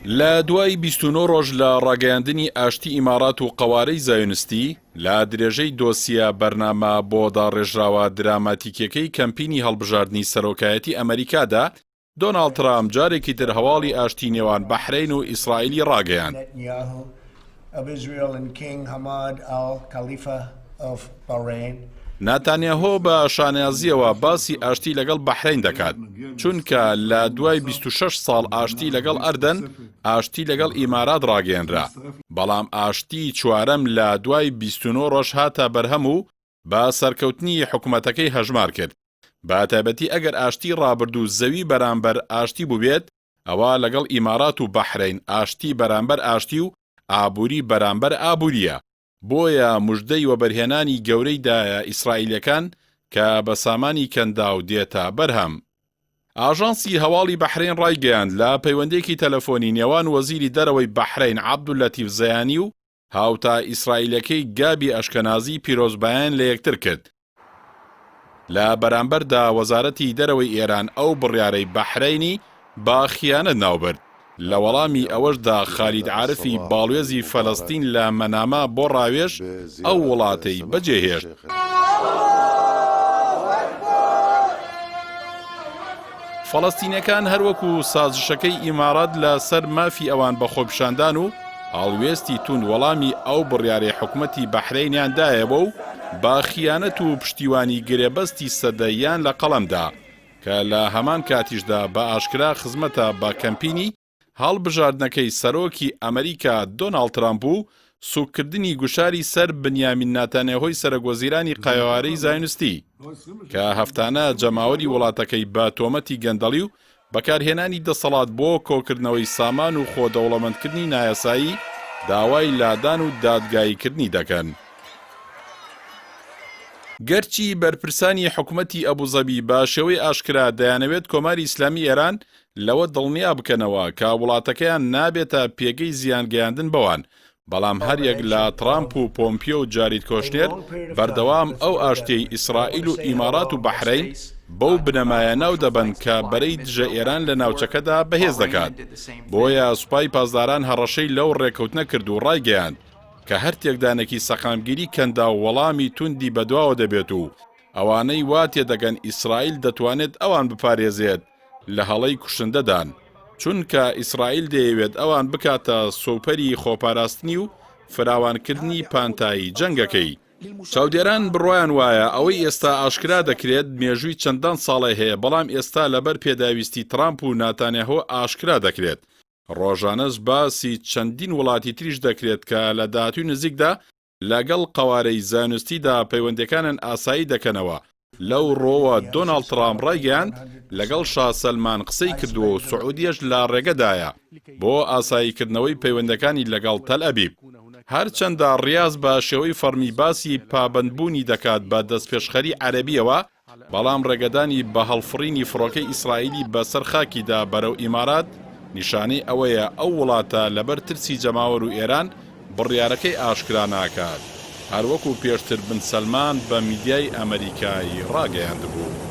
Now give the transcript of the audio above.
لە دوای 29 ڕۆژ لە ڕاگەیاندنی ئاشتی ئیمارات و قەوارەی زایۆنستی لە درێژەی دۆسیە بەرنامە بۆ داڕێژراوە دراماتیکیەکەی کەمپینی هەڵبژاردننی سەرۆکایەتی ئەمریکادا دۆناڵد ترامپ جارێکی تر هەواڵی ئاشتی نێوان بەحرەین و ئیسرائیلی ڕاگەیاند. ناتانیاهۆ بە شانازیەوە باسی ئاشتی لەگەڵ بەحرەین دەکات چونکە لە دوای 26 ساڵ ئاشتی لەگەڵ ئەردەن ئاشتی لەگەڵ ئیمارات ڕاگەیەنرا، بەڵام ئاشتی چوارەم لە دوای 29 ڕۆژ هاتە بەرهەم و بە سەرکەوتنی حکوومەتەکەی هەژمار کرد. بە تایبەتی ئەگەر ئاشتی ڕابردوو زەوی بەرامبەر ئاشتی بووبێت، ئەوە لەگەڵ ئیمارات و بەحرەین ئاشتی بەرامبەر ئاشتی و ئابووری بەرامبەر ئابووریە. بۆیە موژدەی وەبەرهێنانی گەورەی دایە ئیسرائیلەکان کە بە سامانی کەنداو دێتە بەرهەم. ئاژانسی هەواڵی بەحرەین ڕایگەیاند لە پەیوەندێکی تەلەفۆنی نێوان وەزیری دەرەوەی بەحرەین عەبدولەتیف زەیانی و هاوتا ئیسرائیلەکەی گابی ئەشکەنازی پیرۆزبایان لە یەکتر کرد. لە بەرامبەردا وەزارەتی دەرەوەی ئێران ئەو بڕیارەی بەحرەینی با خیانەت ناوبرد. لە وەڵامی ئەوەشدا خالید عارفی باڵوێزی فەلەستین لە مەنامە بۆ ڕاوێژ ئەو وڵاتەی بەجێهێشت. فەڵەستینیەکان هەروەکو سازشەکەی ئیمارات لە سەر مافی ئەوان بە خۆپیشاندان و هەڵوێستی توند وەڵامی ئەو بڕیارەی حکوومەتی بەحرەینیان دایەوە و با خیانەت و پشتیوانی گرێبەستی سەدەیان لە قەڵەمدا کە لە هەمان کاتیشدا بە ئاشکرا خزمەتە بە کەمپینی هەڵبژاردنەکەی سەرۆکی ئەمریکا دۆناڵد ترامپ و سوکردنی گوشاری سەر بنیامین ناتانیاهۆی سەرۆکوەزیرانی قایەوارەی زایۆنستی کە هەفتانە جەماوەری وڵاتەکەی بە تۆمەتی گەندەڵی و بەکارهێنانی دەسەڵات بۆ کۆکردنەوەی سامان و خۆدەوڵەمەندکردنی نایاسایی داوای لادان و دادگاییکردنی دەکەن. گەرچی بەرپرسانی حکوومەتی ئەبوزەبی بە شێوەی ئاشکرا دەیانەوێت کۆماری ئیسلامی ئێران لەوە دڵنیا بکەنەوە کە وڵاتەکەیان نابێتە پێگەی زیانگەیاندن بەوان، بەڵام هەریەک لە ترامپ و پۆمپیۆ و جارید کۆشنێر بەردەوام ئەو ئاشتیەی ئیسرائیل و ئیمارات و بەحرەین بەو بنەمایە ناو دەبن کە بەرەی دژە ئێران لە ناوچەکەدا بەهێز دەکات. بۆیە سوپای پاسداران هەڕەشەی لەو ڕێکەوتنە کرد و ڕایگەیاند کە هەر تێکدانێکی سەقامگیری کەندا و وەڵامی توندی بەدواوە دەبێت و ئەوانەی وا تێدەگەن ئیسرائیل دەتوانێت ئەوان بپارێزێت لە هەڵەی کوشندەدان، چونکە ئیسرائیل دەیەوێت ئەوان بکاتە سۆپەری خۆپاراستنی و فراوانکردنی پانتایی جەنگەکەی. چاودێران بڕوایان وایە ئەوەی ئێستا ئاشکرا دەکرێت مێژووی چەندان ساڵی هەیە، بەڵام ئێستا لەبەر پێداویستی ترامپ و ناتانیاهۆ ئاشکرا دەکرێت. ڕۆژانەش باسی چەندین وڵاتی تریش دەکرێت کە لە داهاتووی نزیکدا لەگەڵ قەوارەی زانستیدا پەیوەندەکانن ئاسایی دەکەنەوە. لەو ڕۆوە دۆناڵد ترامپ ڕایگەیاند لەگەڵ شا سەلمان قسەی کردووە و سعودیەش لە ڕێگەدایە بۆ ئاساییکردنەوەی پەیوەندەکانی لەگەڵ تەل ئەبیب. هەرچەندە ڕیاز بە شێوەی فەرمی باسی پابەندبوونی دەکات بە دەستپێشخەری عەرەبیەوە، بەڵام ڕێگەدانی بە هەڵفڕینی فڕۆکەی ئیسرائیلی بەسەر خاکیدا بەرەو ئیمارات نیشانەی ئەوەیە ئەو وڵاتە لەبەر ترسی جەماوەر و ئێران بڕیارەکەی ئاشکرا ناکات. هەروەکو پێشتر بن سەلمان بە میدیای ئەمریکایی ڕاگەیاند بوو.